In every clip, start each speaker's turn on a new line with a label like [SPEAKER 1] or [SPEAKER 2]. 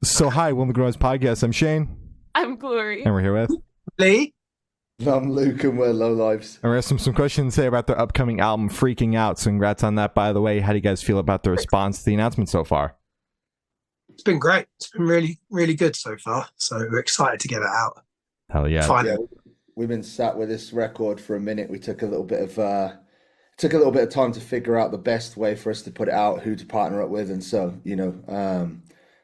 [SPEAKER 1] So hi, Will McGraw's podcast. I'm Shane,
[SPEAKER 2] I'm Glory.
[SPEAKER 1] and we're here with.
[SPEAKER 3] Lee?
[SPEAKER 4] I'm Luke and we're Low Lives.
[SPEAKER 1] And we're asking some questions today about their upcoming album, Freaking Out. So congrats on that, by the way. How do you guys feel about the response to the announcement so far?
[SPEAKER 3] It's been great. It's been really, really good so far. So we're excited to get it out.
[SPEAKER 1] Hell yeah.
[SPEAKER 3] Finally.
[SPEAKER 4] Yeah, we've been sat with this record for a minute. We took a little bit of time to figure out the best way for us to put it out, who to partner up with, and so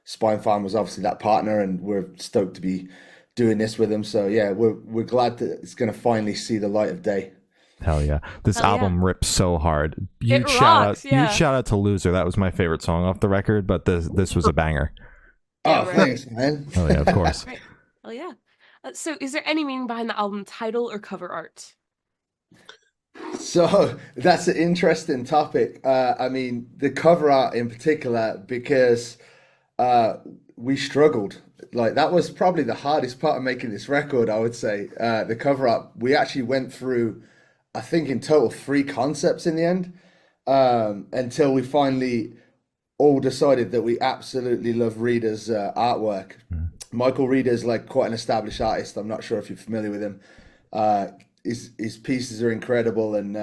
[SPEAKER 4] Spine Farm was obviously that partner, and we're stoked to be doing this with them. So yeah, we're glad that it's going to finally see the light of day.
[SPEAKER 1] Hell yeah. This
[SPEAKER 2] Hell
[SPEAKER 1] album rips so hard.
[SPEAKER 2] It rocks, yeah.
[SPEAKER 1] Huge shout out to Loser. That was my favorite song off the record, but this was a banger.
[SPEAKER 2] Yeah,
[SPEAKER 4] Oh,
[SPEAKER 2] right.
[SPEAKER 4] thanks, man.
[SPEAKER 1] Hell yeah, of course.
[SPEAKER 2] Right. Oh yeah. So is there any meaning behind the album title or cover art?
[SPEAKER 4] So that's an interesting topic. I mean, the cover art in particular, because we struggled. Like that was probably the hardest part of making this record, I would say. The cover art, we actually went through, I think in total 3 concepts in the end, until we finally all decided that we absolutely love Reeder's artwork. Michael Reeder's like quite an established artist. I'm not sure if you're familiar with him. His pieces are incredible, and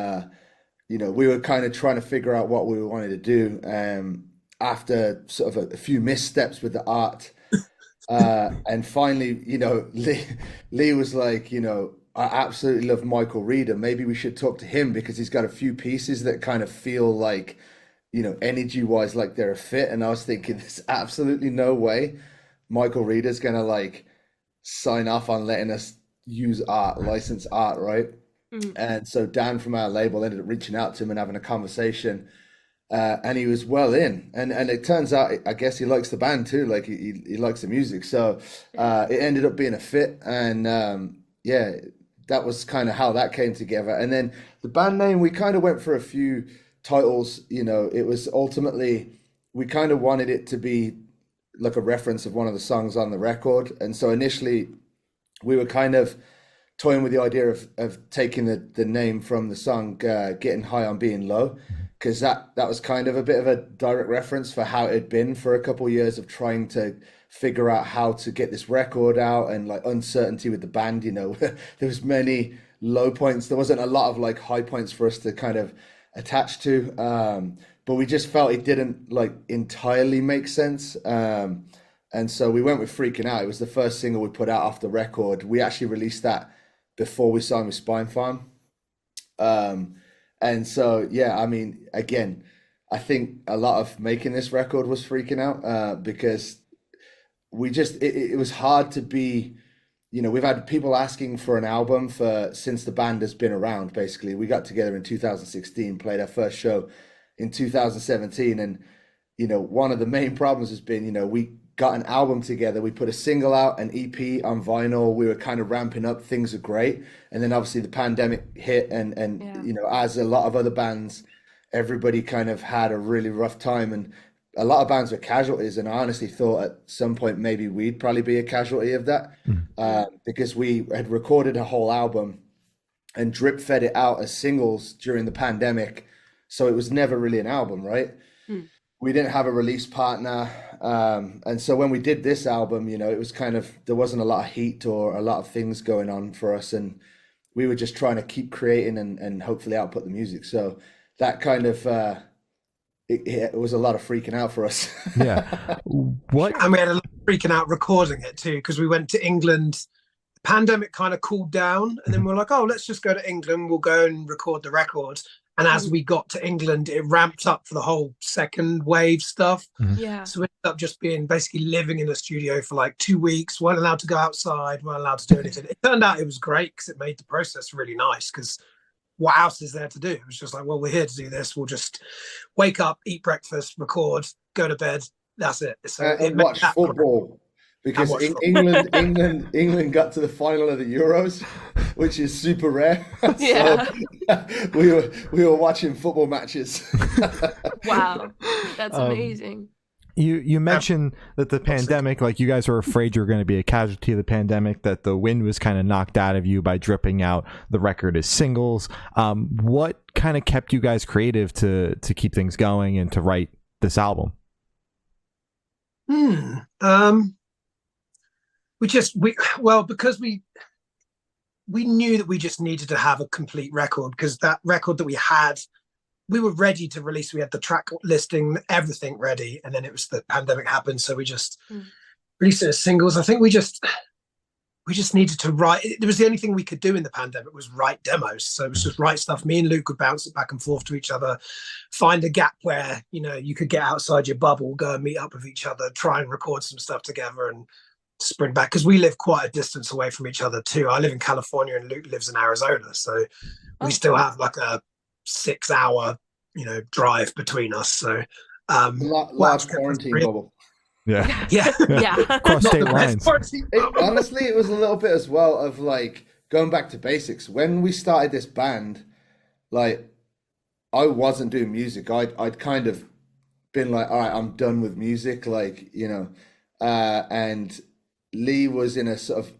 [SPEAKER 4] we were kind of trying to figure out what we wanted to do after sort of a few missteps with the art. And finally, Lee was like, I absolutely love Michael Reeder. Maybe we should talk to him because he's got a few pieces that kind of feel like, energy wise, like they're a fit. And I was thinking, there's absolutely no way Michael Reeder's gonna like sign off on letting us use art, license art, right?
[SPEAKER 2] Mhm.
[SPEAKER 4] And so Dan from our label ended up reaching out to him and having a conversation. And he was well in, and it turns out, I guess he likes the band too, like he likes the music. So it ended up being a fit, and that was kind of how that came together. And then the band name, we kind of went for a few titles. It was ultimately, we kind of wanted it to be like a reference of one of the songs on the record. And so initially we were kind of toying with the idea of taking the name from the song Getting High on Being Low, because that was kind of a bit of a direct reference for how it had been for a couple of years of trying to figure out how to get this record out, and like uncertainty with the band. There was many low points. There wasn't a lot of like high points for us to kind of attach to, but we just felt it didn't like entirely make sense. And so we went with Freaking Out. It was the first single we put out off the record. We actually released that before we signed with Spine Farm. And so, yeah, I mean, again, I think a lot of making this record was freaking out because it was hard to be, we've had people asking for an album since the band has been around, basically. We got together in 2016, played our first show in 2017. And, one of the main problems has been, we got an album together, we put a single out, an EP on vinyl, we were kind of ramping up, things are great, and then obviously the pandemic hit, and as a lot of other bands, everybody kind of had a really rough time, and a lot of bands were casualties, and I honestly thought at some point maybe we'd probably be a casualty of that, because we had recorded a whole album and drip fed it out as singles during the pandemic, so it was never really an album, right? We didn't have a release partner. And so when we did this album, it was kind of, there wasn't a lot of heat or a lot of things going on for us. And we were just trying to keep creating and hopefully output the music. So that kind of, it was a lot of freaking out for us.
[SPEAKER 1] Yeah. What?
[SPEAKER 3] And we had a lot of freaking out recording it too, because we went to England. The pandemic kind of cooled down, and then we're like, oh, let's just go to England. We'll go and record the record. And as we got to England, it ramped up for the whole second wave stuff.
[SPEAKER 2] Yeah.
[SPEAKER 3] So we ended up just being basically living in a studio for like 2 weeks, weren't allowed to go outside, weren't allowed to do anything. It turned out it was great because it made the process really nice, because what else is there to do? It was just like, well, we're here to do this. We'll just wake up, eat breakfast, record, go to bed. That's it. So
[SPEAKER 4] And watch football. Because England got to the final of the Euros, which is super rare.
[SPEAKER 2] Yeah.
[SPEAKER 4] So we were watching football matches.
[SPEAKER 2] Wow. That's amazing.
[SPEAKER 1] You mentioned that the pandemic, like you guys were afraid you were going to be a casualty of the pandemic, that the wind was kind of knocked out of you by dripping out the record as singles. What kind of kept you guys creative to keep things going and to write this album?
[SPEAKER 3] Hmm. Because we knew that we just needed to have a complete record, because that record that we had, we were ready to release. We had the track listing, everything ready, and then it was the pandemic happened, so we just released it as singles. I think we just needed to write. It was the only thing we could do in the pandemic was write demos. So it was just write stuff. Me and Luke would bounce it back and forth to each other, find a gap where, you could get outside your bubble, go and meet up with each other, try and record some stuff together and sprint back. Because we live quite a distance away from each other too. I live in California and Luke lives in Arizona. So we still have like a 6-hour, drive between us. So
[SPEAKER 4] large quarantine bubble.
[SPEAKER 1] Yeah.
[SPEAKER 2] Yeah.
[SPEAKER 1] Cross state lines.
[SPEAKER 4] Honestly, it was a little bit as well of like going back to basics. When we started this band, like I wasn't doing music. I'd kind of been like, all right, I'm done with music. Like, and Lee was in a sort of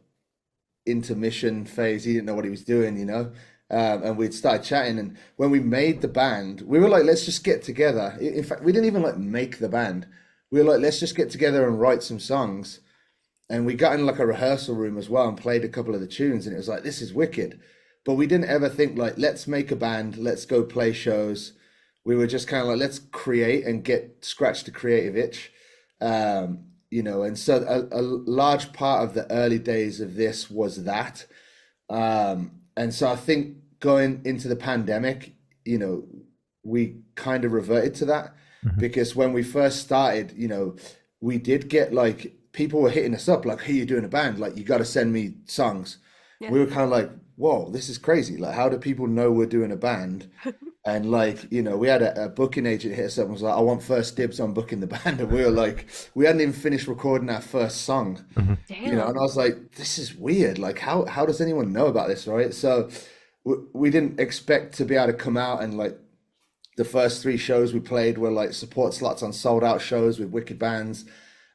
[SPEAKER 4] intermission phase. He didn't know what he was doing, and we'd started chatting. And when we made the band, we were like, let's just get together. In fact, we didn't even like make the band. We were like, let's just get together and write some songs. And we got in like a rehearsal room as well and played a couple of the tunes. And it was like, this is wicked. But we didn't ever think like, let's make a band, let's go play shows. We were just kind of like, let's create and scratch the creative itch. And so a large part of the early days of this was that. And so I think going into the pandemic, we kind of reverted to that. Because when we first started, we did get like, people were hitting us up like, hey, you're doing a band, like you got to send me songs. We were kind of like, whoa, this is crazy. Like, how do people know we're doing a band? And like, we had a booking agent hit us up and was like, I want first dibs on booking the band. And we were like, we hadn't even finished recording our first song.
[SPEAKER 2] Damn.
[SPEAKER 4] And I was like, this is weird. Like, how does anyone know about this, right? So we didn't expect to be able to come out and like, the first 3 shows we played were like support slots on sold out shows with wicked bands.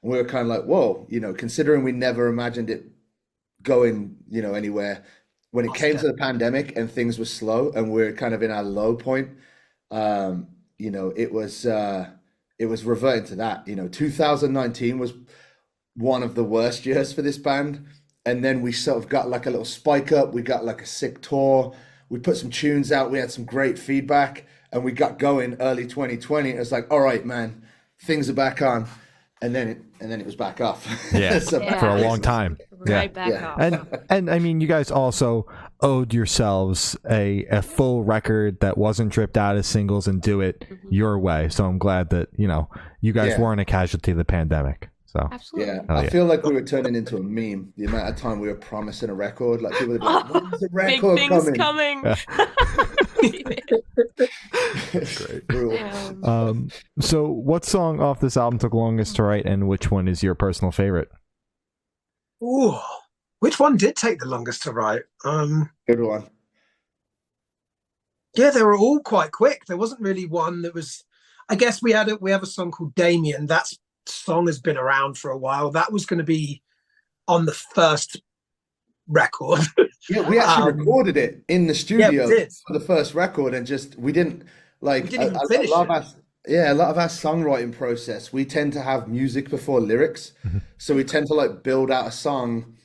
[SPEAKER 4] And we were kind of like, whoa, considering we never imagined it going, anywhere. When it came to the pandemic and things were slow and we're kind of in our low point, it was reverting to that. 2019 was one of the worst years for this band. And then we sort of got like a little spike up. We got like a sick tour. We put some tunes out. We had some great feedback. And we got going early 2020. It was like, all right, man, things are back on. And then it was back off.
[SPEAKER 1] Yeah,
[SPEAKER 4] So
[SPEAKER 1] for a long time.
[SPEAKER 2] Right back off.
[SPEAKER 1] And I mean, you guys also owed yourselves a full record that wasn't dripped out as singles and do it your way. So I'm glad that, you guys weren't a casualty of the pandemic. So
[SPEAKER 2] Absolutely.
[SPEAKER 4] Yeah, I feel like we were turning into a meme. The amount of time we were promising a record, like people would be like, "When's the
[SPEAKER 2] Big
[SPEAKER 4] record
[SPEAKER 2] things
[SPEAKER 4] coming?"
[SPEAKER 2] Damn.
[SPEAKER 1] So what song off this album took longest to write, and which one is your personal favorite?
[SPEAKER 3] Ooh, which one did take the longest to write?
[SPEAKER 4] Good one.
[SPEAKER 3] Yeah, they were all quite quick. There wasn't really one that was. I guess we have a song called Damien. That song has been around for a while. That was going to be on the first record.
[SPEAKER 4] Yeah, we actually recorded it in the studio for the first record, and we didn't
[SPEAKER 3] even finish it.
[SPEAKER 4] A lot of our songwriting process, we tend to have music before lyrics. So we tend to like build out a song,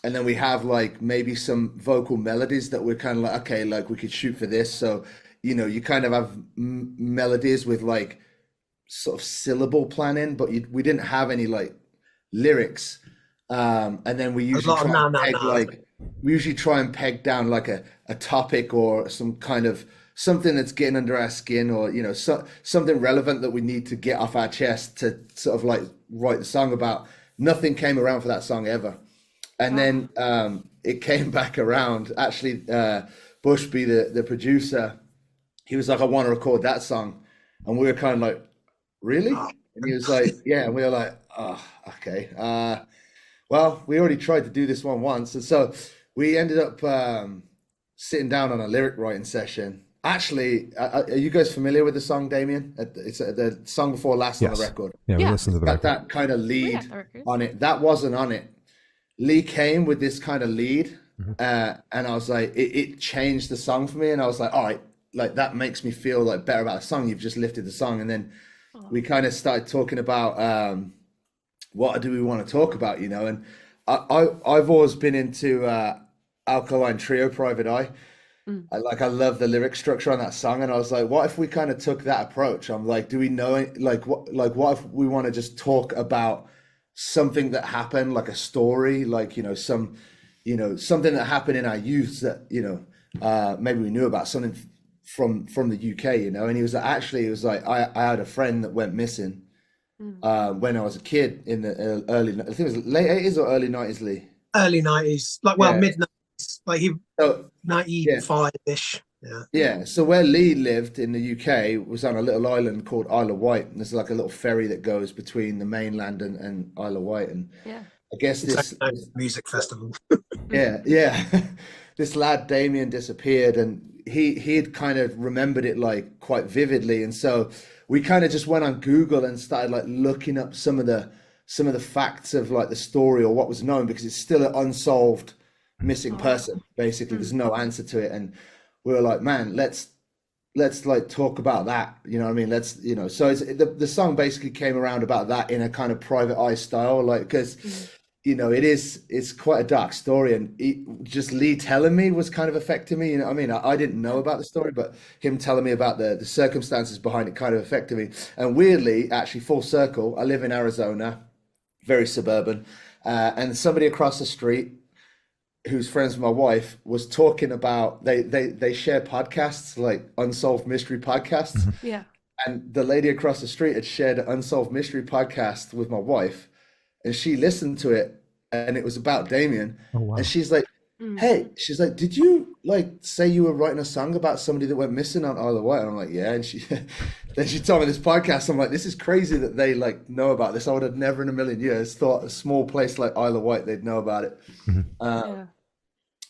[SPEAKER 4] and then we have like maybe some vocal melodies that we're kind of like, okay, like we could shoot for this. So, you kind of have melodies with like sort of syllable planning, but we didn't have any like lyrics. And then we usually try and peg down like a topic or some kind of something that's getting under our skin, or something relevant that we need to get off our chest to sort of like write the song about. Nothing came around for that song ever. And then it came back around. Actually, Bushby, the producer, he was like, I want to record that song. And we were kind of like, really? And he was like, yeah. And we were like, oh, okay. Well, we already tried to do this one once. And so we ended up sitting down on a lyric writing session. Actually, are you guys familiar with the song, Damien? It's the song before last on the record.
[SPEAKER 1] Yeah, we listened to the record.
[SPEAKER 4] That kind of lead on it. That wasn't on it. Lee came with this kind of lead, and I was like, it changed the song for me. And I was like, all right, like that makes me feel like better about the song. You've just lifted the song. And then we kind of started talking about what do we want to talk about, you know? And I've always been into Alkaline Trio, Private Eye. I love the lyric structure on that song, and I was like, what if we kind of took that approach? I'm like, do we know it? What if we want to just talk about something that happened, like a story, like, you know, something that happened in our youth that, you know, maybe we knew about, something from the UK, you know? And he was like, I had a friend that went missing when I was a kid in the early, I think it was late 80s or early 90s, Lee.
[SPEAKER 3] Early 90s, like, well, mid 90s, like he
[SPEAKER 4] So,
[SPEAKER 3] 95-ish.
[SPEAKER 4] yeah. So where Lee lived in the UK was on a little island called Isle of Wight. And there's like a little ferry that goes between the mainland and Isle of Wight. And I guess
[SPEAKER 3] it's like a music festival.
[SPEAKER 4] yeah. This lad Damien disappeared, and he had kind of remembered it like quite vividly. And so we kind of just went on Google and started like looking up some of the facts of like the story or what was known, because it's still an unsolved missing person. Basically, there's no answer to it. And we were like, man, let's like talk about that. You know what I mean? Let's, you know, so the song basically came around about that in a kind of Private Eye style, like, because you know, it's quite a dark story, and just Lee telling me was kind of affecting me. You know, I mean, I didn't know about the story, but him telling me about the circumstances behind it kind of affected me. And weirdly, actually, full circle, I live in Arizona, very suburban, and somebody across the street who's friends with my wife was talking about they share podcasts, like unsolved mystery podcasts.
[SPEAKER 2] Yeah.
[SPEAKER 4] And the lady across the street had shared an unsolved mystery podcast with my wife, and she listened to it, and it was about Damien.
[SPEAKER 1] Oh, wow.
[SPEAKER 4] And she's like, hey, she's like, did you like say you were writing a song about somebody that went missing on Isle of Wight? And I'm like, yeah. And then she told me this podcast. I'm like, this is crazy that they like know about this. I would have never in a million years thought a small place like Isle of Wight, they'd know about it.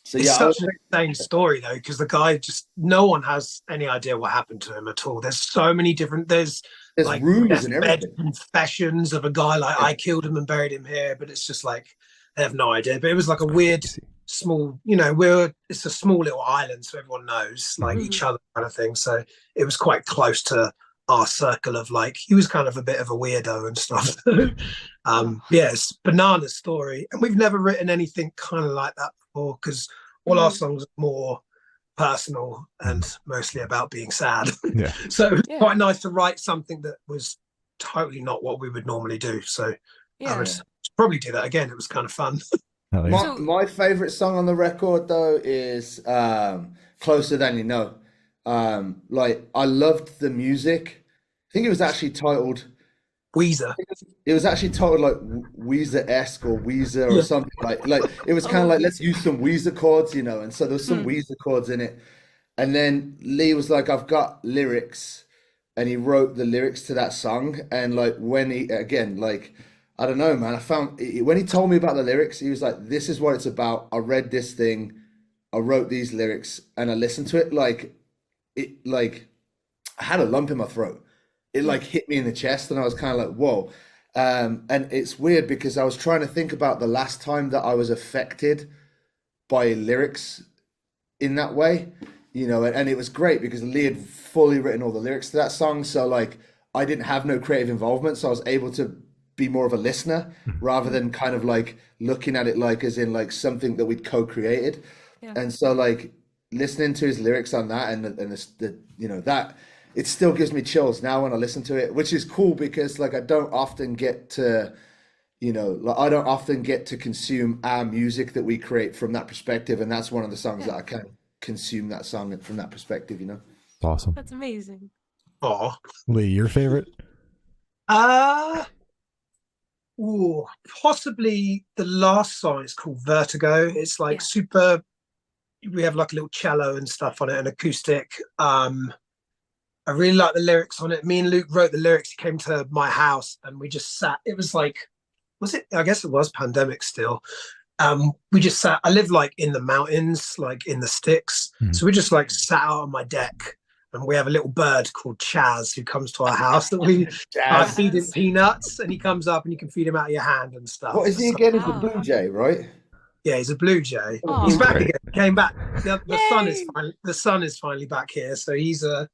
[SPEAKER 4] So
[SPEAKER 3] it's such an insane story though, because the guy no one has any idea what happened to him at all. There's so many different, there's like
[SPEAKER 4] rumors and everything,
[SPEAKER 3] confessions of a guy like, I killed him and buried him here, but it's just like they have no idea. But it was like a weird small, you know, it's a small little island, so everyone knows like each other kind of thing. So it was quite close to our circle of like, he was kind of a bit of a weirdo and stuff. It's banana story, and we've never written anything kind of like that before, because all our songs are more personal and mostly about being sad. So it was quite nice to write something that was totally not what we would normally do. So I would probably do that again. It was kind of fun.
[SPEAKER 4] My favorite song on the record though is Closer Than You Know. Like, I loved the music. I think it was actually titled
[SPEAKER 3] Weezer.
[SPEAKER 4] It was actually titled like Weezer-esque or Weezer or something like it was kind of like, let's use some Weezer chords, you know. And so there was some Weezer chords in it. And then Lee was like, I've got lyrics, and he wrote the lyrics to that song. And like, when he, again, like, I don't know, man, when he told me about the lyrics, he was like, this is what it's about. I read this thing, I wrote these lyrics, and I listened to it. Like, I had a lump in my throat. It like hit me in the chest, and I was kind of like, whoa. And it's weird because I was trying to think about the last time that I was affected by lyrics in that way, you know, and it was great because Lee had fully written all the lyrics to that song. So like, I didn't have no creative involvement. So I was able to be more of a listener rather than kind of like looking at it like as in like something that we'd co-created. And so like listening to his lyrics on that and the you know, that it still gives me chills now when I listen to it, which is cool because like I don't often get to, you know, like I don't often get to consume our music that we create from that perspective, and that's one of the songs that I can consume that song from that perspective, you know.
[SPEAKER 1] Awesome.
[SPEAKER 2] That's amazing.
[SPEAKER 3] Oh,
[SPEAKER 1] Lee, your favorite?
[SPEAKER 3] Possibly the last song is called Vertigo. It's like super, we have like a little cello and stuff on it, and acoustic. I really like the lyrics on it. Me and Luke wrote the lyrics. He came to my house and we just sat. It was like, I guess it was pandemic still. We just sat, I live like in the mountains, like in the sticks. So we just like sat out on my deck, and we have a little bird called Chaz who comes to our house that we feed him peanuts, and he comes up and you can feed him out of your hand and stuff.
[SPEAKER 4] What is he again? He's a blue jay, right?
[SPEAKER 3] Yeah, he's a blue jay.
[SPEAKER 2] Oh,
[SPEAKER 3] he's back again. Came back. The sun is finally back here. So he's
[SPEAKER 4] so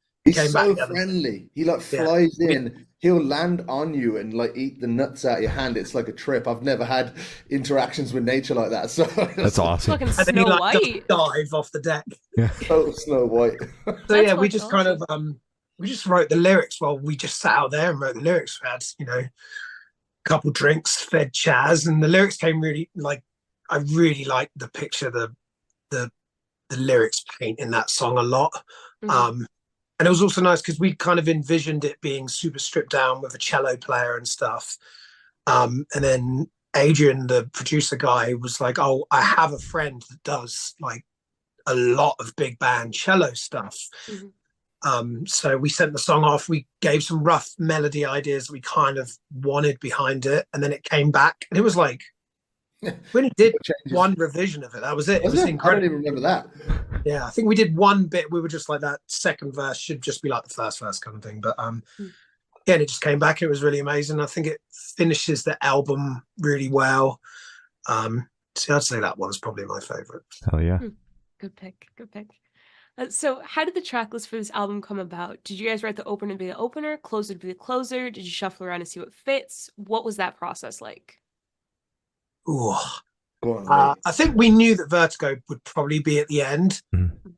[SPEAKER 4] friendly. He like flies in. he'll land on you and like eat the nuts out of your hand. It's like a trip. I've never had interactions with nature like that. So
[SPEAKER 1] That's awesome.
[SPEAKER 2] Fucking
[SPEAKER 3] And then he
[SPEAKER 2] Snow
[SPEAKER 3] like does
[SPEAKER 2] White.
[SPEAKER 3] a dive off the deck.
[SPEAKER 4] total Snow White.
[SPEAKER 3] So
[SPEAKER 2] That's
[SPEAKER 3] yeah, we
[SPEAKER 2] fucking
[SPEAKER 3] just kind of we just wrote the lyrics while we just sat out there and wrote the lyrics. We had, you know, a couple drinks, fed Chaz, and the lyrics came really like, I really liked the picture the lyrics paint in that song a lot.
[SPEAKER 2] Mhm.
[SPEAKER 3] And it was also nice because we kind of envisioned it being super stripped down with a cello player and stuff. And then Adrian, the producer guy, was like, "Oh, I have a friend that does like a lot of big band cello stuff." So we sent the song off. We gave some rough melody ideas we kind of wanted behind it, and then it came back, and it was like we only did one revision of it. That was it. It was incredible.
[SPEAKER 4] I don't even remember that.
[SPEAKER 3] Yeah, I think we did one bit. We were just like, that second verse should just be like the first verse kind of thing. But yeah, and it just came back. It was really amazing. I think it finishes the album really well. So I'd say that one's probably my favorite.
[SPEAKER 1] Hell yeah.
[SPEAKER 2] Good pick. Good pick. So how did the track list for this album come about? Did you guys write the opener to be the opener, closer to be the closer? Did you shuffle around to see what fits? What was that process like?
[SPEAKER 3] Ooh.
[SPEAKER 4] Go on,
[SPEAKER 3] I think we knew that Vertigo would probably be at the end.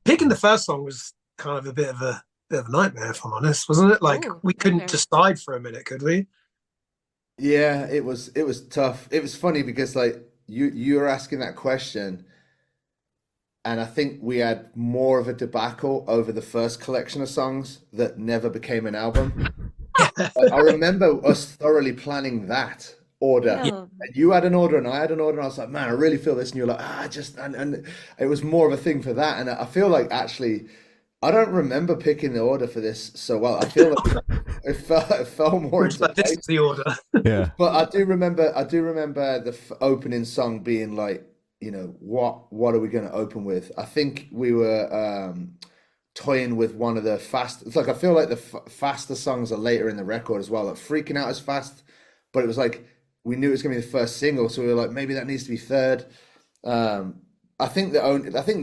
[SPEAKER 3] Picking the first song was kind of a bit of a nightmare, if I'm honest, wasn't it? Like, we couldn't decide for a minute, could we?
[SPEAKER 4] Yeah, it was tough. It was funny because like you were asking that question, and I think we had more of a debacle over the first collection of songs that never became an album. Like, I remember us thoroughly planning that order.
[SPEAKER 2] Yeah.
[SPEAKER 4] And you had an order and I had an order, and I was like, man, I really feel this. And you're like, and it was more of a thing for that. And I feel like actually, I don't remember picking the order for this so well. I feel like it fell more into
[SPEAKER 3] Like, this is the order.
[SPEAKER 1] Yeah.
[SPEAKER 4] But I do remember the opening song being like, you know, what are we going to open with? I think we were toying with one of the fast. It's like I feel like the faster songs are later in the record as well. Like Freaking Out is fast, but it was like we knew it was going to be the first single, so we were like, maybe that needs to be third. I think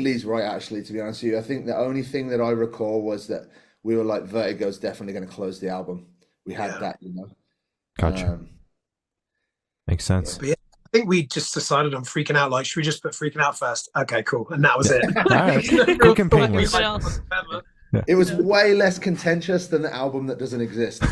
[SPEAKER 4] Lee's right, actually, to be honest with you. I think the only thing that I recall was that we were like, Vertigo's definitely going to close the album. We had that, you know.
[SPEAKER 1] Gotcha. Makes sense.
[SPEAKER 3] But yeah, I think we just decided on Freaking Out. Like, should we just put Freaking Out first? Okay, cool. And that was it.
[SPEAKER 1] All right. Quick and painless.
[SPEAKER 4] It was way less contentious than the album that doesn't exist.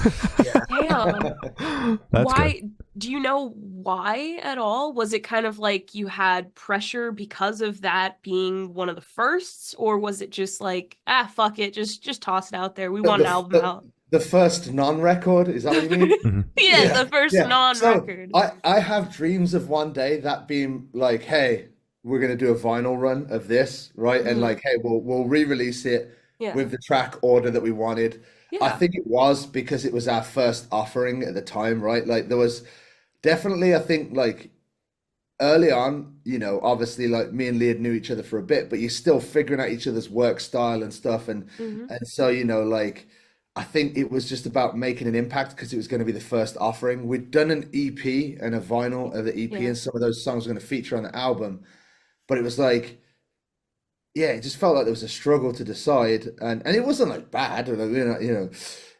[SPEAKER 3] Yeah.
[SPEAKER 2] Damn.
[SPEAKER 1] That's
[SPEAKER 2] Why?
[SPEAKER 1] good.
[SPEAKER 2] Do you know why at all? Was it kind of like you had pressure because of that being one of the firsts, or was it just like, fuck it, just toss it out there? We want an album out.
[SPEAKER 4] The first non-record, is that what you mean?
[SPEAKER 2] Yeah, the first non-record.
[SPEAKER 4] So I have dreams of one day that being like, hey, we're gonna do a vinyl run of this, right? And like, hey, we'll re-release it with the track order that we wanted.
[SPEAKER 2] Yeah.
[SPEAKER 4] I think it was because it was our first offering at the time, right? Like there was definitely, I think, like early on, you know, obviously like me and Lee had knew each other for a bit, but you're still figuring out each other's work style and stuff. And so, you know, like I think it was just about making an impact because it was going to be the first offering. We'd done an EP and a vinyl of the EP, and some of those songs were going to feature on the album, but it was like, yeah, it just felt like there was a struggle to decide, and it wasn't like bad, or you know,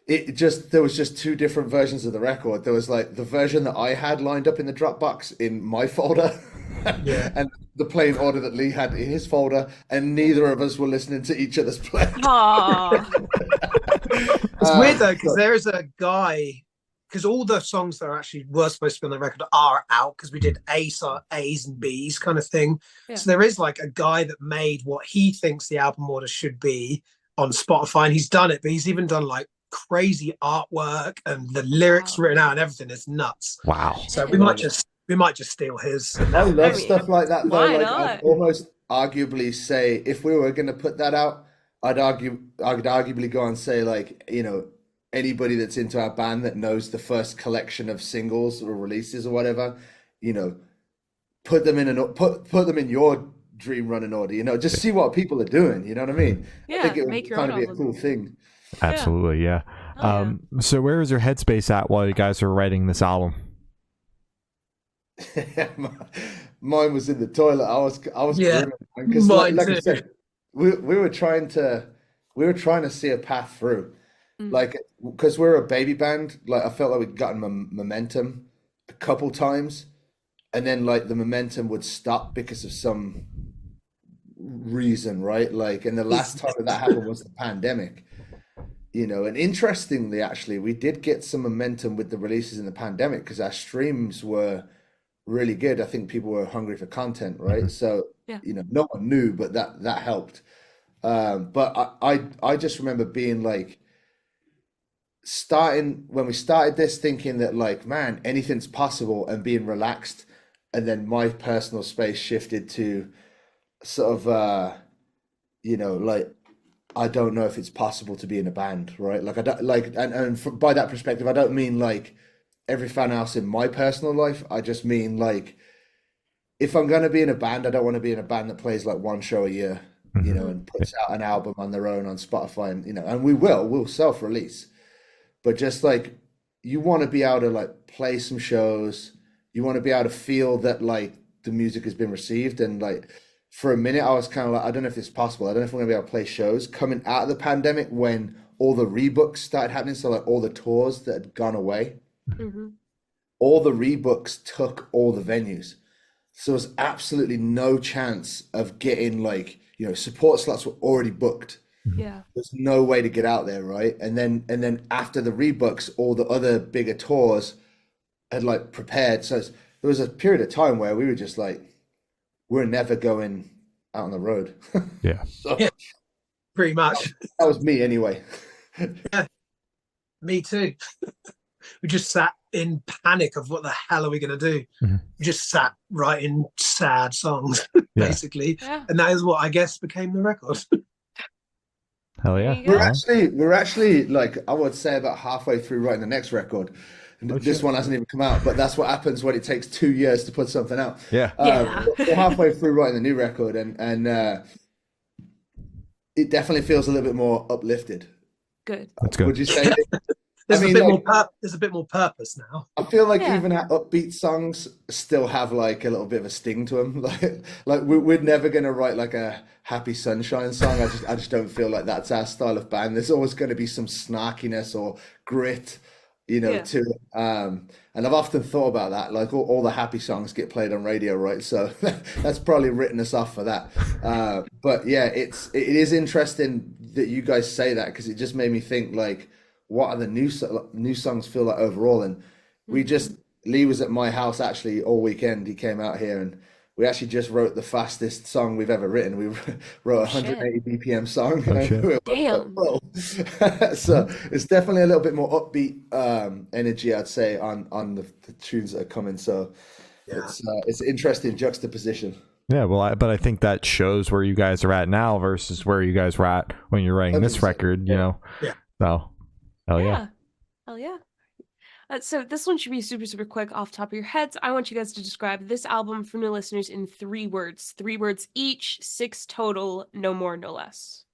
[SPEAKER 4] it just, there was just two different versions of the record. There was like the version that I had lined up in the Dropbox in my folder, and the plain order that Lee had in his folder, and neither of us were listening to each other's play.
[SPEAKER 3] It's weird though, because there is a guy, because all the songs that were supposed to be on the record are out, because we did A's and B's kind of thing. So there is like a guy that made what he thinks the album order should be on Spotify, and he's done it, but he's even done like crazy artwork and the lyrics written out and everything. It's nuts.
[SPEAKER 1] Wow.
[SPEAKER 3] So we might just steal his.
[SPEAKER 4] I love stuff like that though.
[SPEAKER 2] Why
[SPEAKER 4] Like
[SPEAKER 2] not?
[SPEAKER 4] I'd almost arguably say if we were going to put that out, I could arguably go and say, like, you know, anybody that's into our band that knows the first collection of singles or releases or whatever, you know, put them in your dream running order, you know, just see what people are doing, you know what I mean?
[SPEAKER 2] Yeah,
[SPEAKER 4] I think it would
[SPEAKER 2] make your
[SPEAKER 4] kind
[SPEAKER 2] own
[SPEAKER 4] of be a
[SPEAKER 2] album.
[SPEAKER 4] cool thing.
[SPEAKER 1] Absolutely, yeah. So where was your headspace at while you guys were writing this album?
[SPEAKER 4] Mine was in the toilet. I was grieving, because
[SPEAKER 3] Mine
[SPEAKER 4] like I
[SPEAKER 3] too.
[SPEAKER 4] said, we were trying to see a path through.
[SPEAKER 2] Mm.
[SPEAKER 4] Like, because we're a baby band, like I felt like we'd gotten momentum a couple times, and then like the momentum would stop because of some reason, right? Like, and the last time that happened was the pandemic, you know. And interestingly, actually, we did get some momentum with the releases in the pandemic because our streams were really good. I think people were hungry for content, right? So,
[SPEAKER 2] Yeah.
[SPEAKER 4] you know, no one knew, but that helped. But I just remember being like starting when we started this, thinking that like, man, anything's possible, and being relaxed. And then my personal space shifted to sort of you know, like, I don't know if it's possible to be in a band, right? Like I don't like, by that perspective, I don't mean like everything else in my personal life. I just mean like, if I'm gonna be in a band, I don't want to be in a band that plays like one show a year, you know, and puts out an album on their own on Spotify, and you know, and we'll self-release, but just like, you want to be able to like play some shows, you want to be able to feel that like the music has been received. And like, for a minute, I was kind of like, I don't know if it's possible. I don't know if we're gonna be able to play shows coming out of the pandemic when all the rebooks started happening. So like all the tours that had gone away, all the rebooks took all the venues. So there's absolutely no chance of getting like, you know, support slots were already booked.
[SPEAKER 2] Yeah.
[SPEAKER 4] There's no way to get out there, right? And then after the rebooks, all the other bigger tours had like prepared. So there was a period of time where we were just like, we're never going out on the road.
[SPEAKER 1] Yeah.
[SPEAKER 4] So
[SPEAKER 3] Yeah, pretty much.
[SPEAKER 4] that was me anyway.
[SPEAKER 3] Yeah, me too. We just sat in panic of what the hell are we going to do. We just sat writing sad songs, basically.
[SPEAKER 2] Yeah.
[SPEAKER 3] And that is what I guess became the record.
[SPEAKER 1] Hell
[SPEAKER 2] There
[SPEAKER 1] yeah.
[SPEAKER 2] you go.
[SPEAKER 4] We're actually like, I would say about halfway through writing the next record. And this one hasn't even come out, but that's what happens when it takes 2 years to put something out.
[SPEAKER 1] Yeah.
[SPEAKER 4] We're halfway through writing the new record, and it definitely feels a little bit more uplifted.
[SPEAKER 2] Good.
[SPEAKER 1] That's good.
[SPEAKER 4] Would you say?
[SPEAKER 3] There's,
[SPEAKER 4] I mean,
[SPEAKER 3] there's a bit more purpose now.
[SPEAKER 4] I feel like
[SPEAKER 2] Yeah.
[SPEAKER 4] even our upbeat songs still have like a little bit of a sting to them. Like we're never gonna write like a happy sunshine song. I just don't feel like that's our style of band. There's always going to be some snarkiness or grit, you know, to it. And I've often thought about that. Like all the happy songs get played on radio, right? So that's probably written us off for that. But yeah, it is interesting that you guys say that, because it just made me think like, what are the new songs feel like overall? And Lee was at my house actually all weekend. He came out here, and we actually just wrote the fastest song we've ever written. We wrote a 180 BPM song.
[SPEAKER 2] Damn.
[SPEAKER 4] So it's definitely a little bit more upbeat energy, I'd say, on the tunes that are coming. So it's an interesting juxtaposition.
[SPEAKER 1] Yeah, well, but I think that shows where you guys are at now versus where you guys were at when you're writing this record, you know?
[SPEAKER 3] Yeah.
[SPEAKER 1] So, hell yeah.
[SPEAKER 2] Hell yeah. So this one should be super, super quick off the top of your heads. I want you guys to describe this album for new listeners in 3 words. 3 words each, 6 total, no more, no less.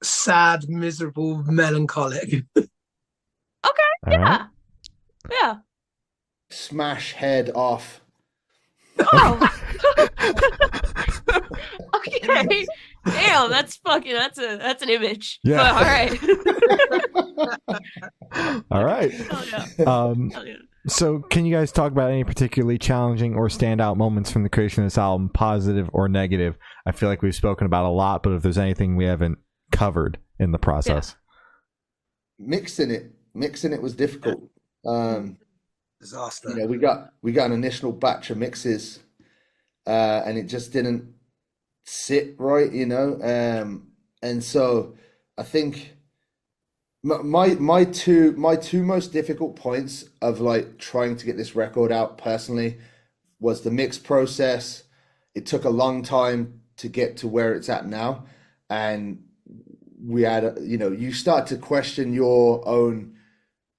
[SPEAKER 3] Sad, miserable, melancholic.
[SPEAKER 2] Okay,
[SPEAKER 1] All
[SPEAKER 2] yeah.
[SPEAKER 1] right.
[SPEAKER 2] Yeah.
[SPEAKER 4] Smash head off.
[SPEAKER 2] Oh. Okay. Damn, that's an image.
[SPEAKER 1] Yeah.
[SPEAKER 2] But, all right.
[SPEAKER 1] All right.
[SPEAKER 2] Hell yeah. Hell yeah.
[SPEAKER 1] So can you guys talk about any particularly challenging or standout moments from the creation of this album, positive or negative? I feel like we've spoken about a lot, but if there's anything we haven't covered in the process.
[SPEAKER 4] Mixing it was difficult.
[SPEAKER 3] Disaster.
[SPEAKER 4] You know, we got an initial batch of mixes, and it just didn't sit right, you know. And so I think my two most difficult points of like trying to get this record out personally was the mix process. It took a long time to get to where it's at now, and we had, you know, you start to question your own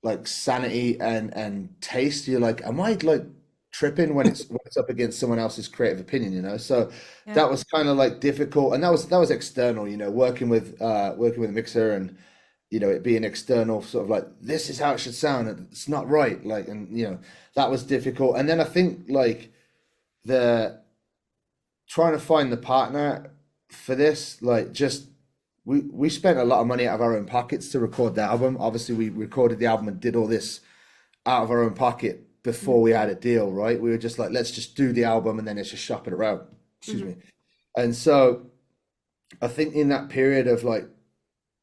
[SPEAKER 4] like sanity and taste. You're like, am I like tripping when it's up against someone else's creative opinion, you know? So that was kind of like difficult, and that was external, you know, working with a mixer, and you know, it being external, sort of like, this is how it should sound, and it's not right, like, and you know, that was difficult. And then I think like the trying to find the partner for this, like, just we spent a lot of money out of our own pockets to record the album. Obviously, we recorded the album and did all this out of our own pocket before we had a deal, right? We were just like, let's just do the album and then let's just shop it around. Excuse me. And so I think in that period of like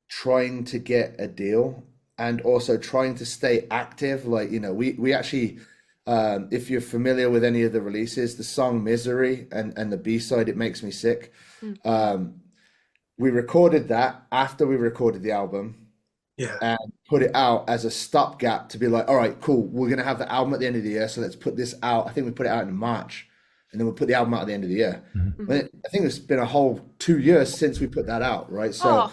[SPEAKER 4] trying to get a deal and also trying to stay active, like, you know, we actually, if you're familiar with any of the releases, the song Misery and the B-side, It Makes Me Sick, we recorded that after we recorded the album. Yeah. And put it out as a stopgap to be like, all right, cool, we're going to have the album at the end of the year, so let's put this out. I think we put it out in March, and then we'll put the album out at the end of the year. I think it's been a whole 2 years since we put that out, right? So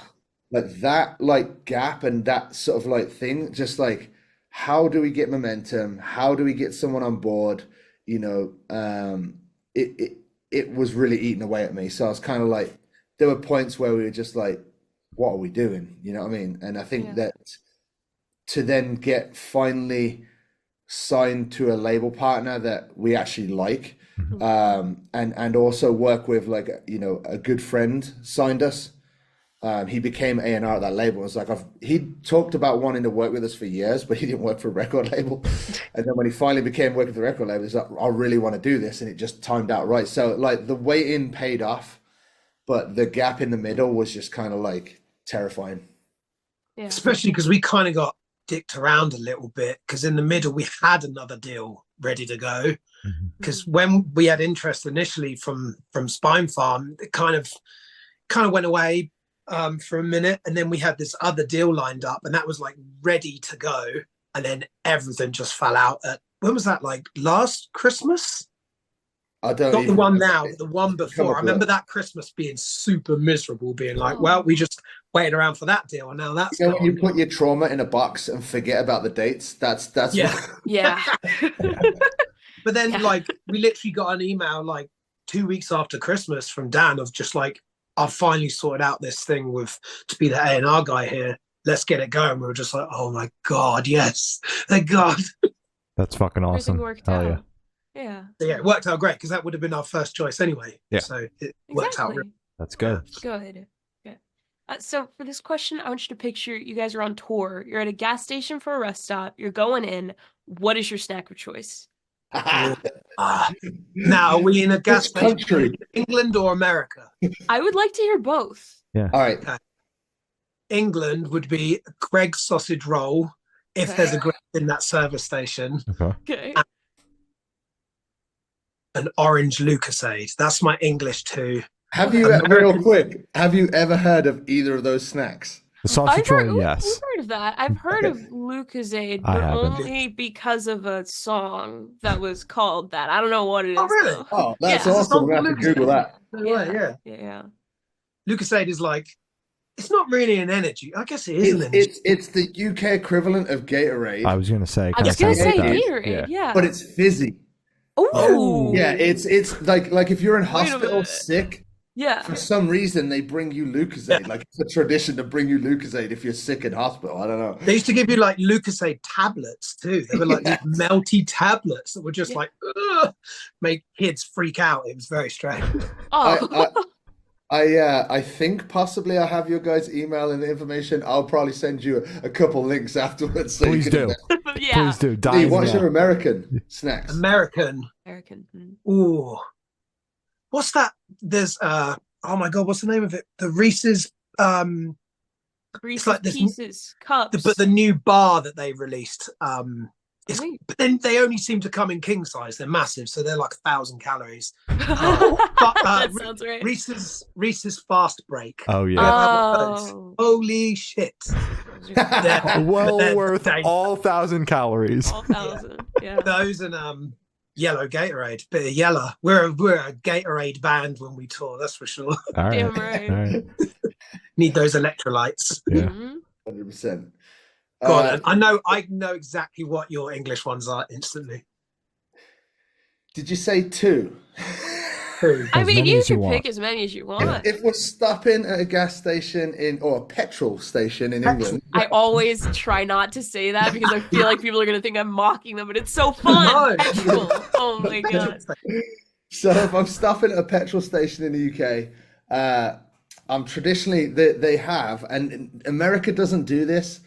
[SPEAKER 4] like that like gap and that sort of like thing, just like, how do we get momentum? How do we get someone on board? You know, it was really eating away at me. So I was kind of like, there were points where we were just like, what are we doing? You know what I mean? And I think that to then get finally signed to a label partner that we actually like, and also work with, like, you know, a good friend signed us. He became A&R at that label. It's like, he talked about wanting to work with us for years, but he didn't work for a record label. And then when he finally became working for the record label, he's like, I really want to do this. And it just timed out right. So like the wait-in paid off, but the gap in the middle was just kind of like terrifying.
[SPEAKER 3] Yeah. Especially because we kind of got dicked around a little bit, because in the middle we had another deal ready to go. Because when we had interest initially from Spine Farm, it kind of went away for a minute, and then we had this other deal lined up, and that was like ready to go, and then everything just fell out at, when was that, like last Christmas?
[SPEAKER 4] I don't
[SPEAKER 3] Not
[SPEAKER 4] even,
[SPEAKER 3] the one now, but the one before. I remember that Christmas being super miserable, being like, well, we just waited around for that deal, and now that's
[SPEAKER 4] when you put your trauma in a box and forget about the dates. That's
[SPEAKER 2] yeah.
[SPEAKER 3] But then like we literally got an email like 2 weeks after Christmas from Dan of just like, I've finally sorted out this thing to be the A&R guy here. Let's get it going. We were just like, oh my God, yes, thank God.
[SPEAKER 1] That's fucking awesome.
[SPEAKER 2] Everything worked out. Yeah.
[SPEAKER 3] Yeah, it worked out great, because that would have been our first choice anyway.
[SPEAKER 1] Yeah.
[SPEAKER 3] So it worked out really.
[SPEAKER 1] That's good.
[SPEAKER 2] Good. So for this question, I want you to picture you guys are on tour. You're at a gas station for a rest stop. You're going in. What is your snack of choice?
[SPEAKER 3] Now, are we in a gas station, England or America?
[SPEAKER 2] I would like to hear both.
[SPEAKER 1] Yeah.
[SPEAKER 4] All right.
[SPEAKER 3] England would be Greg's sausage roll, if there's a Greg in that service station.
[SPEAKER 2] Okay.
[SPEAKER 3] An orange Lucasade. That's my English too.
[SPEAKER 4] Have you, real quick, have you ever heard of either of those snacks?
[SPEAKER 1] The sausage roll, yes.
[SPEAKER 2] We've heard of that. I've heard of Lucasade, but only because of a song that was called that. I don't know what it is.
[SPEAKER 3] Oh, really?
[SPEAKER 2] Though.
[SPEAKER 4] Oh, that's awesome. We're going to have to Google that.
[SPEAKER 3] Yeah. Lucasade is like, it's not really an energy. I guess it is an energy.
[SPEAKER 4] It's the UK equivalent of Gatorade.
[SPEAKER 1] I was going to say.
[SPEAKER 2] Gatorade, yeah.
[SPEAKER 4] But it's fizzy.
[SPEAKER 2] Oh.
[SPEAKER 4] Yeah, it's like if you're in hospital sick, for some reason they bring you Lucasade. Yeah. Like it's a tradition to bring you Lucasade if you're sick in hospital. I don't know.
[SPEAKER 3] They used to give you like Lucasade tablets too. They were like these melty tablets that were just like make kids freak out. It was very strange.
[SPEAKER 4] I think possibly I have your guys' email and the information. I'll probably send you a couple links afterwards. So
[SPEAKER 1] Please do. Please do.
[SPEAKER 4] Lee, what's your American snacks?
[SPEAKER 2] American.
[SPEAKER 3] Ooh. What's that? There's oh my God, what's the name of it? The Reese's
[SPEAKER 2] Reese's like Pieces cups.
[SPEAKER 3] But the new bar that they released but then they only seem to come in king size. They're massive, so they're like 1,000 calories.
[SPEAKER 2] That sounds right.
[SPEAKER 3] Reese's Fast Break.
[SPEAKER 1] Oh yeah.
[SPEAKER 3] Holy shit.
[SPEAKER 1] Well worth all 1,000 calories.
[SPEAKER 2] All 1,000. Yeah.
[SPEAKER 3] Those and yellow Gatorade, bit of yellow. We're a Gatorade band when we tour, that's for sure.
[SPEAKER 1] All right.
[SPEAKER 2] Damn right.
[SPEAKER 1] All right.
[SPEAKER 3] Need those electrolytes.
[SPEAKER 1] Yeah.
[SPEAKER 4] 100%.
[SPEAKER 3] Go on, I know exactly what your English ones are instantly.
[SPEAKER 4] Did you say two?
[SPEAKER 2] I mean, you can pick as many as you want.
[SPEAKER 4] If we're stopping at a gas station or a petrol station in England.
[SPEAKER 2] I always try not to say that because I feel like people are going to think I'm mocking them, but it's so fun. Petrol. Oh my God.
[SPEAKER 4] So if I'm stopping at a petrol station in the UK, traditionally they have, and America doesn't do this.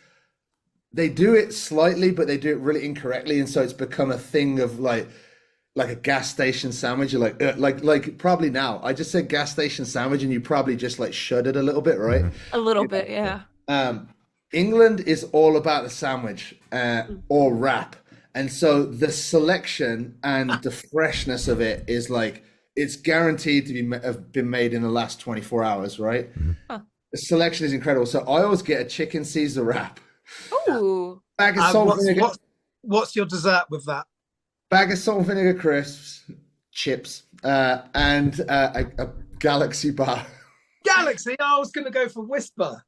[SPEAKER 4] They do it slightly, but they do it really incorrectly, and so it's become a thing of like a gas station sandwich. You're like probably now. I just said gas station sandwich, and you probably just like shuddered a little bit, right?
[SPEAKER 2] A little bit, yeah.
[SPEAKER 4] England is all about the sandwich or wrap, and so the selection and the freshness of it is like it's guaranteed to have been made in the last 24 hours, right?
[SPEAKER 2] Huh.
[SPEAKER 4] The selection is incredible. So I always get a chicken Caesar wrap.
[SPEAKER 2] Ooh.
[SPEAKER 4] Bag of salt and vinegar.
[SPEAKER 3] What's your dessert with that?
[SPEAKER 4] Bag of salt and vinegar crisps, chips, and a Galaxy bar.
[SPEAKER 3] Galaxy? I was going to go for Whisper.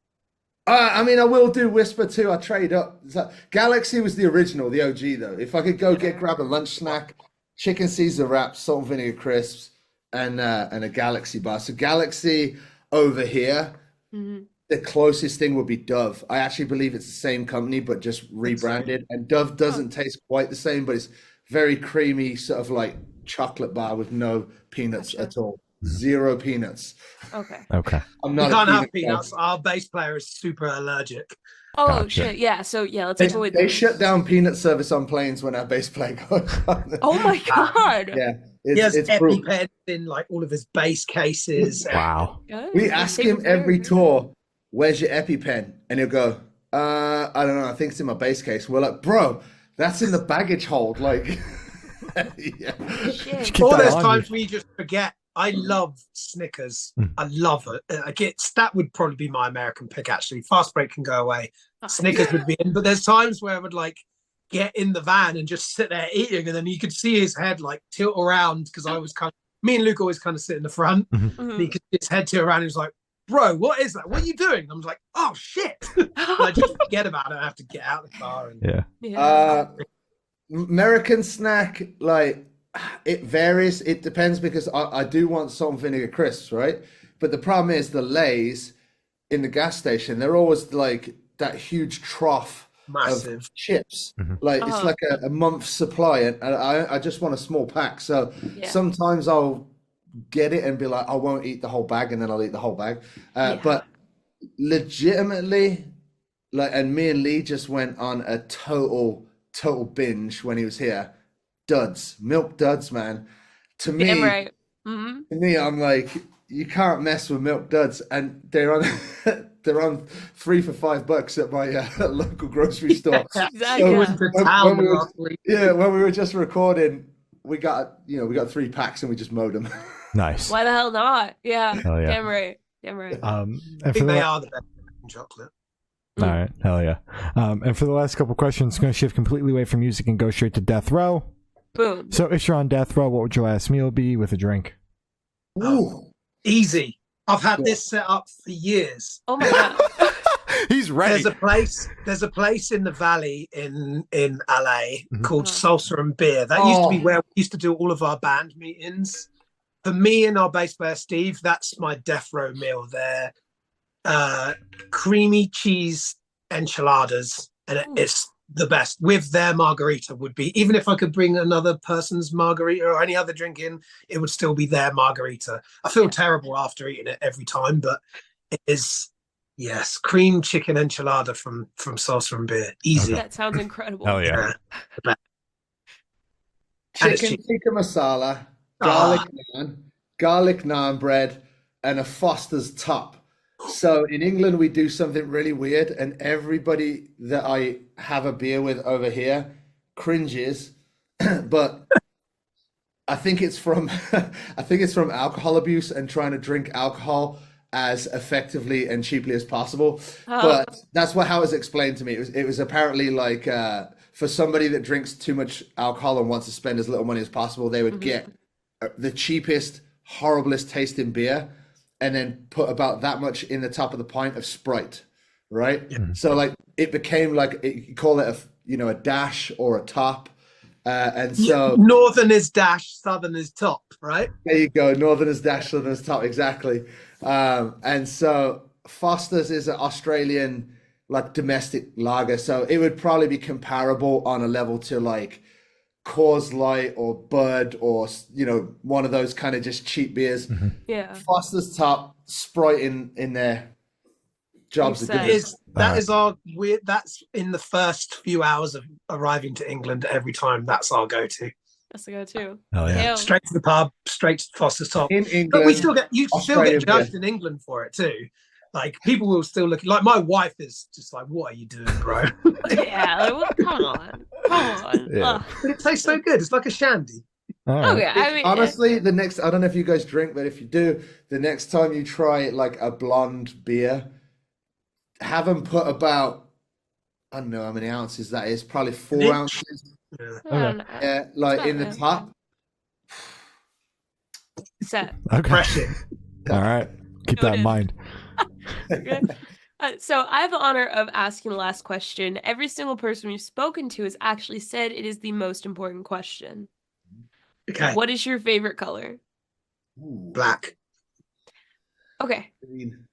[SPEAKER 4] I mean, I will do Whisper too. I trade up. Galaxy was the original, the OG though. If I could go grab a lunch snack, chicken Caesar wraps, salt and vinegar crisps, and a Galaxy bar. So Galaxy over here, the closest thing would be Dove. I actually believe it's the same company, but just rebranded. And Dove doesn't taste quite the same, but it's very creamy, sort of like chocolate bar with no peanuts at all. 0 peanuts.
[SPEAKER 2] Okay.
[SPEAKER 4] I'm not.
[SPEAKER 3] We can't have peanuts. Our bass player is super allergic.
[SPEAKER 2] Oh
[SPEAKER 1] Gotcha.
[SPEAKER 2] shit! Yeah. So yeah, let's avoid.
[SPEAKER 4] They
[SPEAKER 2] those.
[SPEAKER 4] shut down peanut service on planes when our bass player goes on.
[SPEAKER 2] Oh my god!
[SPEAKER 4] Yeah,
[SPEAKER 3] He has
[SPEAKER 4] it's brutal.
[SPEAKER 3] EpiPens in like all of his bass cases.
[SPEAKER 1] Wow.
[SPEAKER 2] Good.
[SPEAKER 4] We ask him every tour, "Where's your EpiPen?" And he'll go, "I don't know. I think it's in my bass case." We're like, "Bro, that's in the baggage hold." Like, yeah.
[SPEAKER 2] Shit.
[SPEAKER 1] Keep
[SPEAKER 3] All
[SPEAKER 1] that
[SPEAKER 3] those
[SPEAKER 1] on
[SPEAKER 3] times
[SPEAKER 1] you.
[SPEAKER 3] we just forget. I love Snickers. I love it. That would probably be my American pick, actually. Fast break can go away. Snickers would be in. But there's times where I would like get in the van and just sit there eating, and then you could see his head like tilt around because I was me and Luke always kind of sit in the front. And he could see his head tilt around and he was like, "Bro, what is that? What are you doing?" I was like, "Oh shit." And I just forget about it. I have to get out of the car. And...
[SPEAKER 2] Yeah.
[SPEAKER 4] American snack, like, it varies. It depends because I do want salt and vinegar crisps, right? But the problem is the Lays in the gas station, they're always like that huge trough
[SPEAKER 3] Massive
[SPEAKER 4] of chips. Like it's like a month's supply, and I just want a small pack. So sometimes I'll get it and be like, I won't eat the whole bag, and then I'll eat the whole bag. But legitimately, like, and me and Lee just went on a total binge when he was here. Duds, milk duds, man. To me,
[SPEAKER 2] Damn right.
[SPEAKER 4] to me, I'm like, you can't mess with milk duds, and they're on they're on $3 for $5 at my local grocery store.
[SPEAKER 2] Exactly.
[SPEAKER 4] When we were just recording, we got 3 packs and we just mowed them.
[SPEAKER 1] Nice.
[SPEAKER 2] Why the hell not? Yeah.
[SPEAKER 1] Hell yeah.
[SPEAKER 2] Damn right. Damn right.
[SPEAKER 1] And
[SPEAKER 3] I
[SPEAKER 1] for
[SPEAKER 3] think
[SPEAKER 1] the
[SPEAKER 3] they are the best in chocolate.
[SPEAKER 1] All right, hell yeah. And for the last couple questions, going to shift completely away from music and go straight to death row.
[SPEAKER 2] Boom.
[SPEAKER 1] So if you're on death row, what would your last meal be with a drink?
[SPEAKER 3] Ooh, easy. I've had this set up for years.
[SPEAKER 2] Oh my god.
[SPEAKER 1] He's ready.
[SPEAKER 3] There's a place in the valley in LA called Salsa and Beer. That used to be where we used to do all of our band meetings. For me and our bass player Steve, that's my death row meal there. Creamy cheese enchiladas, and it's the best. With their margarita would be, even if I could bring another person's margarita or any other drink in, it would still be their margarita. I feel terrible after eating it every time, but it is, yes, cream chicken enchilada from Salsa and Beer. Easy.
[SPEAKER 2] That sounds incredible.
[SPEAKER 1] Hell yeah.
[SPEAKER 4] Chicken tikka masala, garlic naan bread, and a Foster's top. So in England, we do something really weird, and everybody that I have a beer with over here cringes, but I think it's from alcohol abuse and trying to drink alcohol as effectively and cheaply as possible. But that's how it was explained to me. It was apparently like for somebody that drinks too much alcohol and wants to spend as little money as possible, they would get the cheapest, horriblest tasting beer, and then put about that much in the top of the pint of Sprite, right? So like it became like you call it a dash or a top, and so
[SPEAKER 3] northern is dash, southern is top, right?
[SPEAKER 4] There you go, northern is dash, southern is top, exactly. And so Foster's is an Australian like domestic lager, so it would probably be comparable on a level to like Coors Light or Bud or, you know, one of those kind of just cheap beers.
[SPEAKER 2] Yeah.
[SPEAKER 4] Foster's Top, Sprite in there. Jobs are
[SPEAKER 2] Makes
[SPEAKER 4] good.
[SPEAKER 2] sense.
[SPEAKER 3] That is our weird. That's in the first few hours of arriving to England. Every time, that's our go-to.
[SPEAKER 2] That's the go-to.
[SPEAKER 1] Oh yeah.
[SPEAKER 2] Yeah.
[SPEAKER 3] Straight to the pub, straight to Foster's Top.
[SPEAKER 4] In England,
[SPEAKER 3] But we still get you still
[SPEAKER 4] Australian
[SPEAKER 3] get judged
[SPEAKER 4] beer.
[SPEAKER 3] in England for it too. Like people will still look. Like my wife is just like, "What are you doing, bro?"
[SPEAKER 2] Yeah. Like, well, come on. Come on.
[SPEAKER 1] Yeah.
[SPEAKER 2] Ugh.
[SPEAKER 3] But it tastes so good. It's like a shandy.
[SPEAKER 1] All
[SPEAKER 2] Oh
[SPEAKER 1] right.
[SPEAKER 2] yeah. I mean,
[SPEAKER 4] Honestly, the next, I don't know if you guys drink, but if you do, the next time you try like a blonde beer, have them put about, I don't know how many ounces that is, probably 4
[SPEAKER 3] inch.
[SPEAKER 4] ounces.
[SPEAKER 3] Yeah.
[SPEAKER 2] I don't know.
[SPEAKER 4] Yeah, like
[SPEAKER 2] not
[SPEAKER 4] in the
[SPEAKER 2] bad.
[SPEAKER 4] top.
[SPEAKER 2] Set.
[SPEAKER 1] Okay.
[SPEAKER 3] Refreshing.
[SPEAKER 1] All right. Keep that in
[SPEAKER 2] Noted.
[SPEAKER 1] mind.
[SPEAKER 2] Okay. So I have the honor of asking the last question. Every single person we've spoken to has actually said it is the most important question.
[SPEAKER 3] Okay.
[SPEAKER 2] What is your favorite color?
[SPEAKER 4] Ooh,
[SPEAKER 3] Black.
[SPEAKER 2] Okay.
[SPEAKER 4] green.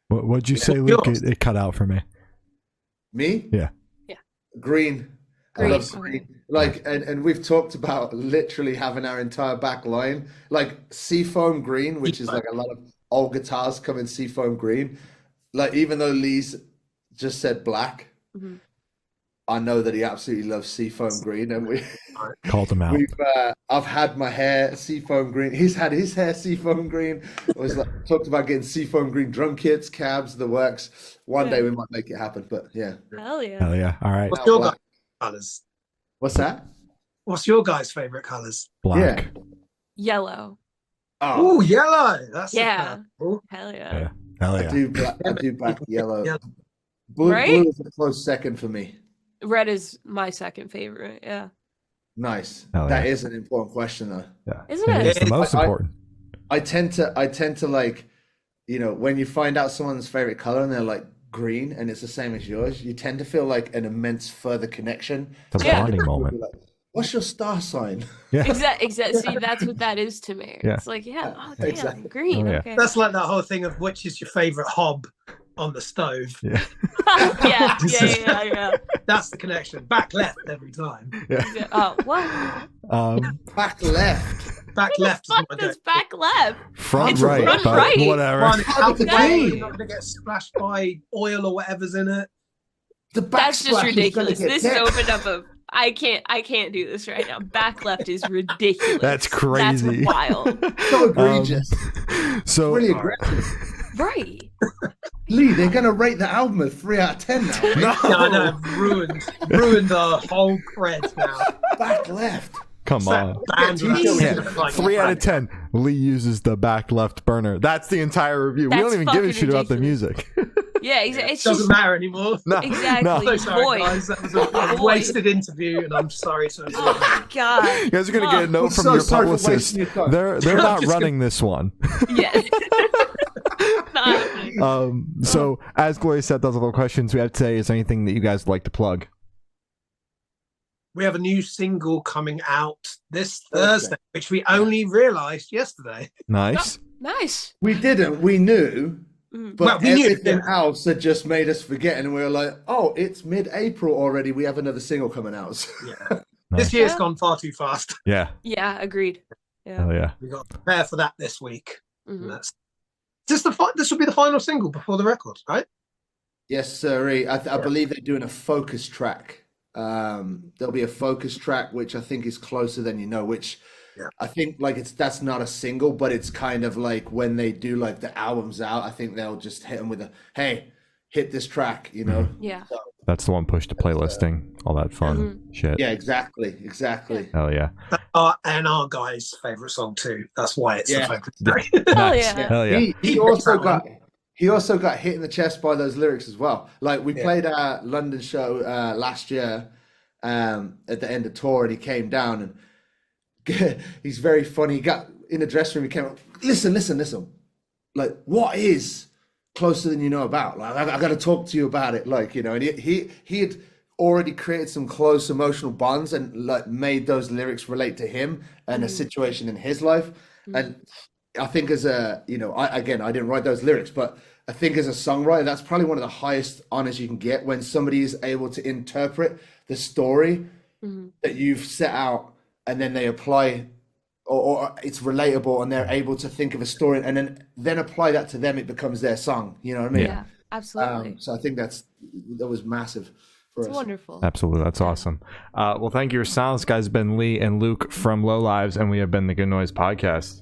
[SPEAKER 1] What'd you say,
[SPEAKER 3] Yeah.
[SPEAKER 1] Luke? It cut out for me.
[SPEAKER 4] Me?
[SPEAKER 1] Yeah.
[SPEAKER 2] Yeah.
[SPEAKER 4] Green. I
[SPEAKER 2] Green,
[SPEAKER 4] love
[SPEAKER 2] okay.
[SPEAKER 4] green. Like, and we've talked about literally having our entire back line, like seafoam green, which is like a lot of old guitars come in seafoam green. Like, even though Lee's just said black,
[SPEAKER 2] Mhm.
[SPEAKER 4] I know that he absolutely loves seafoam green, and
[SPEAKER 1] Called him out.
[SPEAKER 4] I've had my hair seafoam green. He's had his hair seafoam green. I was like talked about getting seafoam green drum kits, cabs, the works. One day we might make it happen, but yeah.
[SPEAKER 2] Hell yeah.
[SPEAKER 1] Hell yeah. All right.
[SPEAKER 3] What's
[SPEAKER 4] Now
[SPEAKER 3] your
[SPEAKER 4] black.
[SPEAKER 3] guys' colors?
[SPEAKER 4] What's that?
[SPEAKER 3] What's your guys' favorite colors?
[SPEAKER 1] Black.
[SPEAKER 2] Yellow.
[SPEAKER 4] Oh,
[SPEAKER 3] Oh, yellow. That's
[SPEAKER 2] Yeah.
[SPEAKER 3] cool.
[SPEAKER 2] Hell
[SPEAKER 1] Yeah.
[SPEAKER 2] yeah.
[SPEAKER 1] Hell
[SPEAKER 4] I
[SPEAKER 1] yeah.
[SPEAKER 4] do black. I do black, yellow.
[SPEAKER 3] Yeah.
[SPEAKER 4] Blue,
[SPEAKER 2] Right?
[SPEAKER 4] blue is a close second for me.
[SPEAKER 2] Red is my second favorite. Yeah.
[SPEAKER 4] Nice.
[SPEAKER 1] Hell
[SPEAKER 4] That
[SPEAKER 1] yeah.
[SPEAKER 4] is an important question, though.
[SPEAKER 1] Yeah.
[SPEAKER 2] Isn't
[SPEAKER 1] And
[SPEAKER 2] it?
[SPEAKER 1] it's the most
[SPEAKER 4] I-
[SPEAKER 1] important.
[SPEAKER 4] I tend to like, you know, when you find out someone's favorite color and they're like green and it's the same as yours, you tend to feel like an immense further connection.
[SPEAKER 1] It's a
[SPEAKER 2] Yeah.
[SPEAKER 1] bonding moment.
[SPEAKER 4] Like, what's your star sign?
[SPEAKER 1] Yeah.
[SPEAKER 2] Exactly. See, that's what that is to me.
[SPEAKER 1] Yeah.
[SPEAKER 2] It's like, yeah, oh damn,
[SPEAKER 4] Exactly.
[SPEAKER 2] green.
[SPEAKER 1] Oh, yeah.
[SPEAKER 2] Okay.
[SPEAKER 3] That's like that whole thing of which is your favorite hob on the stove.
[SPEAKER 1] Yeah.
[SPEAKER 2] yeah.
[SPEAKER 3] That's the connection. Back left every time.
[SPEAKER 2] Yeah. Oh, what?
[SPEAKER 4] Back left.
[SPEAKER 3] Back
[SPEAKER 2] What
[SPEAKER 3] left
[SPEAKER 2] the
[SPEAKER 3] is
[SPEAKER 2] fuck
[SPEAKER 3] my
[SPEAKER 2] does
[SPEAKER 3] go.
[SPEAKER 2] back left?
[SPEAKER 1] Front
[SPEAKER 2] It's
[SPEAKER 1] right.
[SPEAKER 2] front
[SPEAKER 1] but
[SPEAKER 2] right.
[SPEAKER 1] Whatever.
[SPEAKER 3] One, how the
[SPEAKER 2] Exactly.
[SPEAKER 3] you're not going to get splashed by oil or whatever's in it.
[SPEAKER 4] The back
[SPEAKER 2] That's just
[SPEAKER 4] splash is gonna
[SPEAKER 2] ridiculous.
[SPEAKER 4] get
[SPEAKER 2] This has
[SPEAKER 4] dead.
[SPEAKER 2] opened up a. I can't do this right now. Back left is ridiculous.
[SPEAKER 1] That's crazy.
[SPEAKER 2] That's wild.
[SPEAKER 4] So egregious.
[SPEAKER 1] So
[SPEAKER 4] really aggressive.
[SPEAKER 2] Right.
[SPEAKER 4] Lee, they're gonna rate the album a 3 out of 10 now. Right?
[SPEAKER 1] no.
[SPEAKER 3] Yeah, I know. Ruined our whole cred now.
[SPEAKER 4] Back left.
[SPEAKER 1] Come on.
[SPEAKER 3] Band
[SPEAKER 4] Yeah,
[SPEAKER 3] left.
[SPEAKER 1] Yeah.
[SPEAKER 3] Like,
[SPEAKER 1] 3 out of 10. Lee uses the back left burner. That's the entire review. we
[SPEAKER 2] That's
[SPEAKER 1] don't even give a
[SPEAKER 2] fucking
[SPEAKER 1] shit about the
[SPEAKER 2] ridiculous.
[SPEAKER 1] music.
[SPEAKER 2] Yeah. Exactly. It's
[SPEAKER 3] Doesn't
[SPEAKER 2] just
[SPEAKER 3] matter anymore.
[SPEAKER 1] No.
[SPEAKER 2] exactly.
[SPEAKER 1] No.
[SPEAKER 3] So sorry,
[SPEAKER 2] Boy.
[SPEAKER 3] guys. That was a
[SPEAKER 2] Boy.
[SPEAKER 3] wasted interview, and I'm sorry to.
[SPEAKER 2] Oh my god.
[SPEAKER 1] You guys are gonna get a note
[SPEAKER 4] I'm
[SPEAKER 1] from
[SPEAKER 4] so
[SPEAKER 1] your
[SPEAKER 4] sorry for
[SPEAKER 1] publicist.
[SPEAKER 4] wasting your time.
[SPEAKER 1] They're not
[SPEAKER 3] just
[SPEAKER 1] running this one.
[SPEAKER 2] Yeah. Not happening.
[SPEAKER 1] So as Gloria said, those are the questions we have today. Is there anything that you guys would like to plug?
[SPEAKER 3] We have a new single coming out this Thursday, which we only realised yesterday.
[SPEAKER 1] Nice.
[SPEAKER 2] Nice.
[SPEAKER 4] We didn't. We knew,
[SPEAKER 2] Mm.
[SPEAKER 4] but
[SPEAKER 3] Well, we knew,
[SPEAKER 4] everything
[SPEAKER 3] yeah.
[SPEAKER 4] else had just made us forget, and we were like, "Oh, it's mid-April already. We have another single coming out." So-
[SPEAKER 3] Yeah.
[SPEAKER 1] Nice.
[SPEAKER 3] This year's
[SPEAKER 2] Yeah.
[SPEAKER 3] gone far too fast.
[SPEAKER 1] Yeah.
[SPEAKER 2] Yeah. Agreed. Yeah.
[SPEAKER 1] Hell yeah.
[SPEAKER 3] We got to prepare for that this week.
[SPEAKER 2] Mhm.
[SPEAKER 3] And that's this will be the final single before the record, right?
[SPEAKER 4] Yes, sir. I believe they're doing a focus track. There'll be a focus track, which I think is Closer Than You Know, which
[SPEAKER 3] Yeah.
[SPEAKER 4] I think like that's not a single, but it's kind of like when they do like the albums out, I think they'll just hit them with a, hey, hit this track, you know?
[SPEAKER 2] Yeah.
[SPEAKER 1] That's the one push to playlisting, all that fun shit.
[SPEAKER 4] Yeah, exactly.
[SPEAKER 1] Hell yeah.
[SPEAKER 3] And our guy's favourite song too. That's why it's
[SPEAKER 4] Yeah.
[SPEAKER 3] the focus
[SPEAKER 1] Yeah.
[SPEAKER 3] track.
[SPEAKER 2] Hell
[SPEAKER 1] Nice.
[SPEAKER 2] yeah.
[SPEAKER 1] Hell yeah.
[SPEAKER 4] He also got hit in the chest by those lyrics as well. Like we
[SPEAKER 3] Yeah.
[SPEAKER 4] played our London show last year at the end of tour, and he came down and he's very funny. He got in the dressing room. He came up, listen. Like, what is Closer Than You Know about? Like, I got to talk to you about it. Like, you know, and he had already created some close emotional bonds and like made those lyrics relate to him and a situation in his life. And I think as a, you know, I didn't write those lyrics, but I think as a songwriter, that's probably one of the highest honors you can get when somebody is able to interpret the story
[SPEAKER 2] Mm-hmm.
[SPEAKER 4] that you've set out, and then they apply, or it's relatable, and they're able to think of a story, and then apply that to them. It becomes their song. You know what I mean?
[SPEAKER 2] Yeah, absolutely.
[SPEAKER 4] So I think that was massive for
[SPEAKER 2] It's
[SPEAKER 4] us.
[SPEAKER 2] wonderful.
[SPEAKER 1] Absolutely. That's awesome. Well, thank you for silence, guys. Been Lee and Luke from Low Lives, and we have been the Good Noise Podcast.